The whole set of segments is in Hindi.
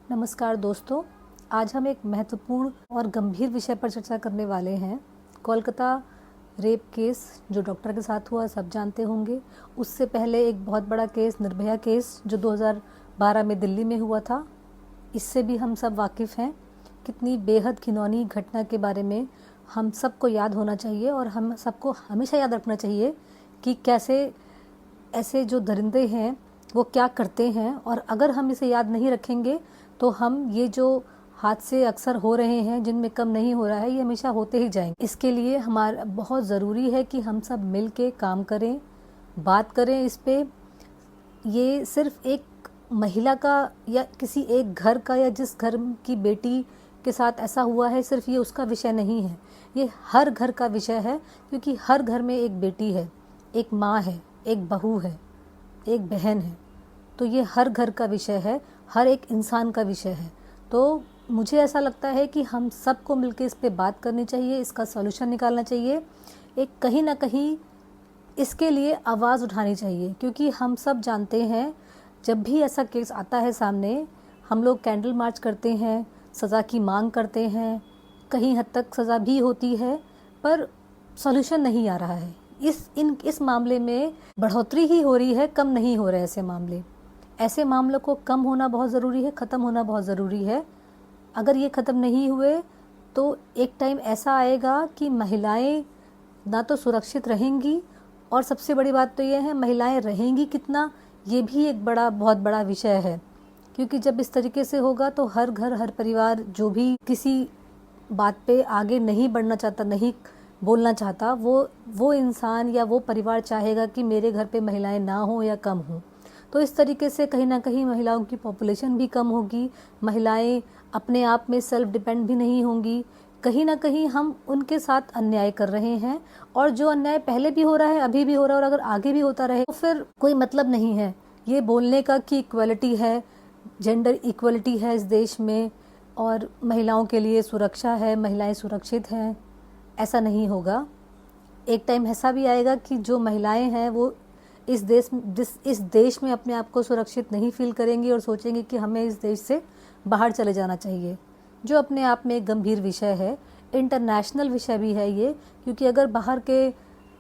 नमस्कार दोस्तों, आज हम एक महत्वपूर्ण और गंभीर विषय पर चर्चा करने वाले हैं। कोलकाता रेप केस जो डॉक्टर के साथ हुआ सब जानते होंगे। उससे पहले एक बहुत बड़ा केस निर्भया केस जो 2012 में दिल्ली में हुआ था, इससे भी हम सब वाकिफ़ हैं। कितनी बेहद घिनौनी घटना के बारे में हम सबको याद होना चाहिए और हम सबको हमेशा याद रखना चाहिए कि कैसे ऐसे जो दरिंदे हैं वो क्या करते हैं, और अगर हम इसे याद नहीं रखेंगे तो हम ये जो हादसे अक्सर हो रहे हैं जिनमें कम नहीं हो रहा है, ये हमेशा होते ही जाएंगे। इसके लिए हमारा बहुत ज़रूरी है कि हम सब मिल के काम करें, बात करें इस पे। ये सिर्फ एक महिला का या किसी एक घर का या जिस घर की बेटी के साथ ऐसा हुआ है, सिर्फ ये उसका विषय नहीं है, ये हर घर का विषय है। क्योंकि हर घर में एक बेटी है, एक माँ है, एक बहू है, एक बहन है। तो ये हर घर का विषय है, हर एक इंसान का विषय है। तो मुझे ऐसा लगता है कि हम सबको मिलकर इस पे बात करनी चाहिए, इसका सॉल्यूशन निकालना चाहिए। एक कहीं ना कहीं इसके लिए आवाज़ उठानी चाहिए, क्योंकि हम सब जानते हैं जब भी ऐसा केस आता है सामने, हम लोग कैंडल मार्च करते हैं, सज़ा की मांग करते हैं, कहीं हद तक सज़ा भी होती है, पर सॉल्यूशन नहीं आ रहा है। इस मामले में बढ़ोतरी ही हो रही है, कम नहीं हो रहे ऐसे मामलों को कम होना बहुत ज़रूरी है, ख़त्म होना बहुत ज़रूरी है। अगर ये ख़त्म नहीं हुए तो एक टाइम ऐसा आएगा कि महिलाएं ना तो सुरक्षित रहेंगी, और सबसे बड़ी बात तो ये है महिलाएं रहेंगी कितना, ये भी एक बहुत बड़ा विषय है। क्योंकि जब इस तरीके से होगा तो हर घर, हर परिवार जो भी किसी बात पे आगे नहीं बढ़ना चाहता, नहीं बोलना चाहता, वो इंसान या वो परिवार चाहेगा कि मेरे घर पे महिलाएं ना हो या कम हो। तो इस तरीके से कहीं ना कहीं महिलाओं की पॉपुलेशन भी कम होगी, महिलाएं अपने आप में सेल्फ डिपेंड भी नहीं होंगी। कहीं ना कहीं हम उनके साथ अन्याय कर रहे हैं, और जो अन्याय पहले भी हो रहा है, अभी भी हो रहा है, और अगर आगे भी होता रहे तो फिर कोई मतलब नहीं है ये बोलने का कि इक्वलिटी है, जेंडर इक्वलिटी है इस देश में और महिलाओं के लिए सुरक्षा है, महिलाएं सुरक्षित हैं। ऐसा नहीं होगा। एक टाइम ऐसा भी आएगा कि जो महिलाएं हैं वो इस देश में अपने आप को सुरक्षित नहीं फील करेंगी और सोचेंगी कि हमें इस देश से बाहर चले जाना चाहिए, जो अपने आप में एक गंभीर विषय है, इंटरनेशनल विषय भी है ये। क्योंकि अगर बाहर के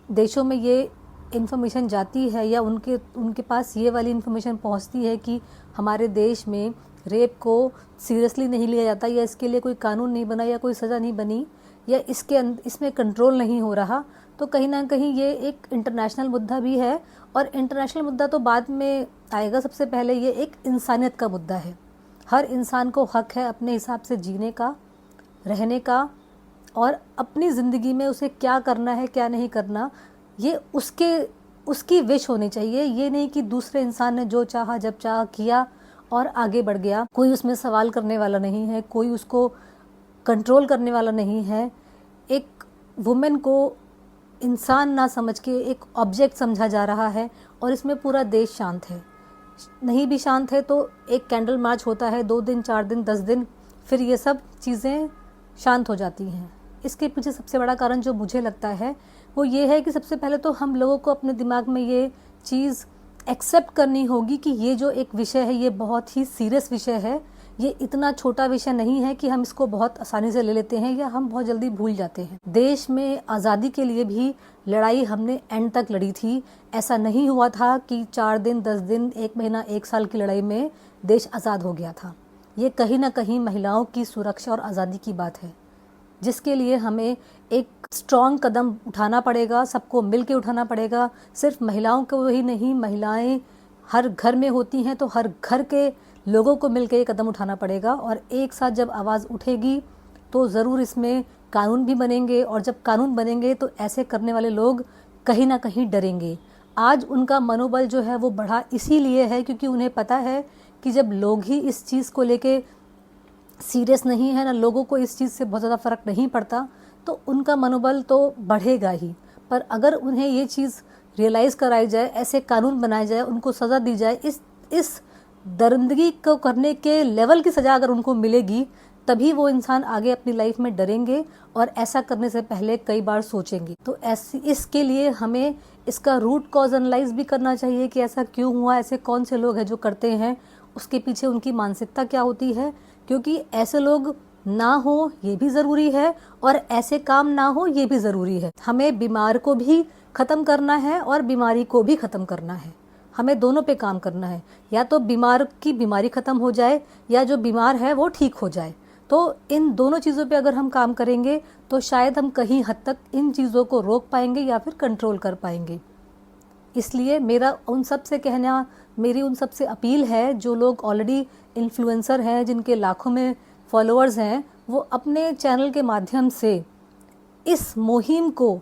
देशों में ये इन्फॉर्मेशन जाती है या उनके पास ये वाली इन्फॉर्मेशन पहुंचती है कि हमारे देश में रेप को सीरियसली नहीं लिया जाता, या इसके लिए कोई कानून नहीं बना, या कोई सज़ा नहीं बनी, या इसमें कंट्रोल नहीं हो रहा, तो कहीं ना कहीं ये एक इंटरनेशनल मुद्दा भी है। और इंटरनेशनल मुद्दा तो बाद में आएगा, सबसे पहले ये एक इंसानियत का मुद्दा है। हर इंसान को हक है अपने हिसाब से जीने का, रहने का, और अपनी ज़िंदगी में उसे क्या करना है क्या नहीं करना, ये उसकी विश होनी चाहिए। ये नहीं कि दूसरे इंसान ने जो चाहा जब चाहा किया और आगे बढ़ गया, कोई उसमें सवाल करने वाला नहीं है, कोई उसको कंट्रोल करने वाला नहीं है। एक वुमेन को इंसान ना समझ के एक ऑब्जेक्ट समझा जा रहा है, और इसमें पूरा देश शांत है। नहीं भी शांत है तो एक कैंडल मार्च होता है 2 दिन 4 दिन 10 दिन, फिर ये सब चीज़ें शांत हो जाती हैं। इसके पीछे सबसे बड़ा कारण जो मुझे लगता है वो ये है कि सबसे पहले तो हम लोगों को अपने दिमाग में ये चीज़ एक्सेप्ट करनी होगी कि ये जो एक विषय है ये बहुत ही सीरियस विषय है। ये इतना छोटा विषय नहीं है कि हम इसको बहुत आसानी से ले लेते हैं या हम बहुत जल्दी भूल जाते हैं। देश में आज़ादी के लिए भी लड़ाई हमने एंड तक लड़ी थी। ऐसा नहीं हुआ था कि 4 दिन 10 दिन 1 महीना 1 साल की लड़ाई में देश आज़ाद हो गया था। ये कहीं ना कहीं महिलाओं की सुरक्षा और आज़ादी की बात है, जिसके लिए हमें एक स्ट्रॉन्ग कदम उठाना पड़ेगा, सबको मिल के उठाना पड़ेगा। सिर्फ महिलाओं को ही नहीं, महिलाएं हर घर में होती हैं, तो हर घर के लोगों को मिल के कदम उठाना पड़ेगा। और एक साथ जब आवाज़ उठेगी तो ज़रूर इसमें कानून भी बनेंगे, और जब कानून बनेंगे तो ऐसे करने वाले लोग कहीं ना कहीं डरेंगे। आज उनका मनोबल जो है वो बढ़ा इसीलिए है क्योंकि उन्हें पता है कि जब लोग ही इस चीज़ को लेके सीरियस नहीं है ना, लोगों को इस चीज़ से बहुत ज़्यादा फ़र्क नहीं पड़ता, तो उनका मनोबल तो बढ़ेगा ही। पर अगर उन्हें ये चीज़ रियलाइज़ कराई जाए, ऐसे कानून बनाए जाए, उनको सज़ा दी जाए, इस दरिंदगी को करने के लेवल की सज़ा अगर उनको मिलेगी, तभी वो इंसान आगे अपनी लाइफ में डरेंगे और ऐसा करने से पहले कई बार सोचेंगे। तो इसके लिए हमें इसका रूट कॉज एनालाइज भी करना चाहिए कि ऐसा क्यों हुआ, ऐसे कौन से लोग हैं जो करते हैं, उसके पीछे उनकी मानसिकता क्या होती है, क्योंकि ऐसे लोग ना हो ये भी ज़रूरी है और ऐसे काम ना हो ये भी ज़रूरी है। हमें बीमार को भी ख़त्म करना है और बीमारी को भी ख़त्म करना है, हमें दोनों पे काम करना है। या तो बीमार की बीमारी ख़त्म हो जाए या जो बीमार है वो ठीक हो जाए। तो इन दोनों चीज़ों पे अगर हम काम करेंगे तो शायद हम कहीं हद तक इन चीज़ों को रोक पाएंगे या फिर कंट्रोल कर पाएंगे। इसलिए मेरी उन सबसे अपील है जो लोग ऑलरेडी इन्फ्लुएंसर हैं, जिनके लाखों में फॉलोअर्स हैं, वो अपने चैनल के माध्यम से इस मुहिम को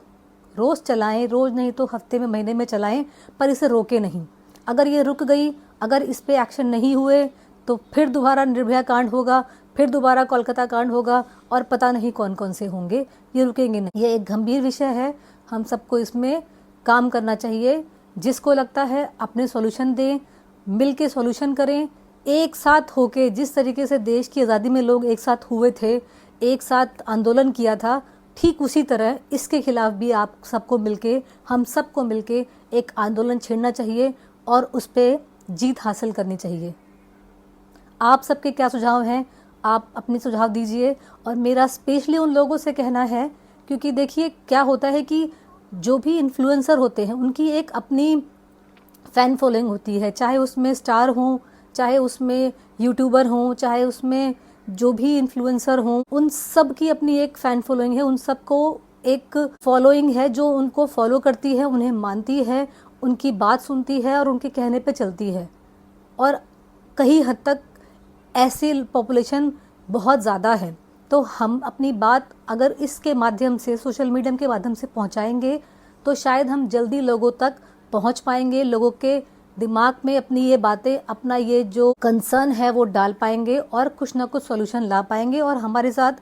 रोज़ चलाएं, रोज़ नहीं तो हफ्ते में, महीने में चलाएं, पर इसे रोके नहीं। अगर ये रुक गई, अगर इस पे एक्शन नहीं हुए तो फिर दोबारा निर्भया कांड होगा, फिर दोबारा कोलकाता कांड होगा और पता नहीं कौन कौन से होंगे, ये रुकेंगे नहीं। ये एक गंभीर विषय है, हम सबको इसमें काम करना चाहिए। जिसको लगता है अपने सॉल्यूशन दें, मिल के सॉल्यूशन करें, एक साथ होके, जिस तरीके से देश की आज़ादी में लोग एक साथ हुए थे, एक साथ आंदोलन किया था, ठीक उसी तरह इसके खिलाफ भी आप सबको मिलके, हम सबको मिलके एक आंदोलन छेड़ना चाहिए और उस पर जीत हासिल करनी चाहिए। आप सबके क्या सुझाव हैं, आप अपने सुझाव दीजिए। और मेरा स्पेशली उन लोगों से कहना है, क्योंकि देखिए क्या होता है कि जो भी इन्फ्लुएंसर होते हैं उनकी एक अपनी फ़ैन फॉलोइंग होती है, चाहे उसमें स्टार हों, चाहे उसमें यूट्यूबर हों, चाहे उसमें जो भी इन्फ्लुएंसर हों, उन सब की अपनी एक फ़ैन फॉलोइंग है। उन सबको एक फॉलोइंग है जो उनको फॉलो करती है, उन्हें मानती है, उनकी बात सुनती है और उनके कहने पे चलती है। और कहीं हद तक ऐसी पॉपुलेशन बहुत ज़्यादा है। तो हम अपनी बात अगर इसके माध्यम से, सोशल मीडिया के माध्यम से पहुंचाएंगे तो शायद हम जल्दी लोगों तक पहुंच पाएंगे, लोगों के दिमाग में अपनी ये बातें, अपना ये जो कंसर्न है वो डाल पाएंगे और कुछ ना कुछ सॉल्यूशन ला पाएंगे। और हमारे साथ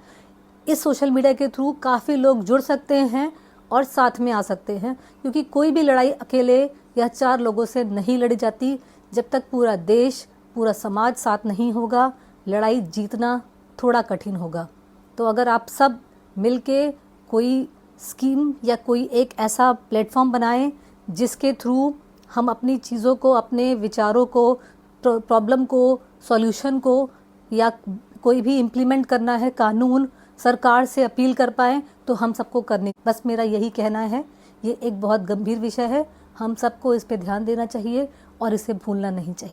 इस सोशल मीडिया के थ्रू काफ़ी लोग जुड़ सकते हैं और साथ में आ सकते हैं, क्योंकि कोई भी लड़ाई अकेले या 4 लोगों से नहीं लड़ी जाती। जब तक पूरा देश, पूरा समाज साथ नहीं होगा, लड़ाई जीतना थोड़ा कठिन होगा। तो अगर आप सब मिलके कोई स्कीम या कोई एक ऐसा प्लेटफॉर्म बनाएं जिसके थ्रू हम अपनी चीज़ों को, अपने विचारों को, प्रॉब्लम को, सॉल्यूशन को, या कोई भी इम्प्लीमेंट करना है कानून, सरकार से अपील कर पाएँ, तो हम सबको करने, बस मेरा यही कहना है। ये एक बहुत गंभीर विषय है, हम सबको इस पे ध्यान देना चाहिए और इसे भूलना नहीं चाहिए।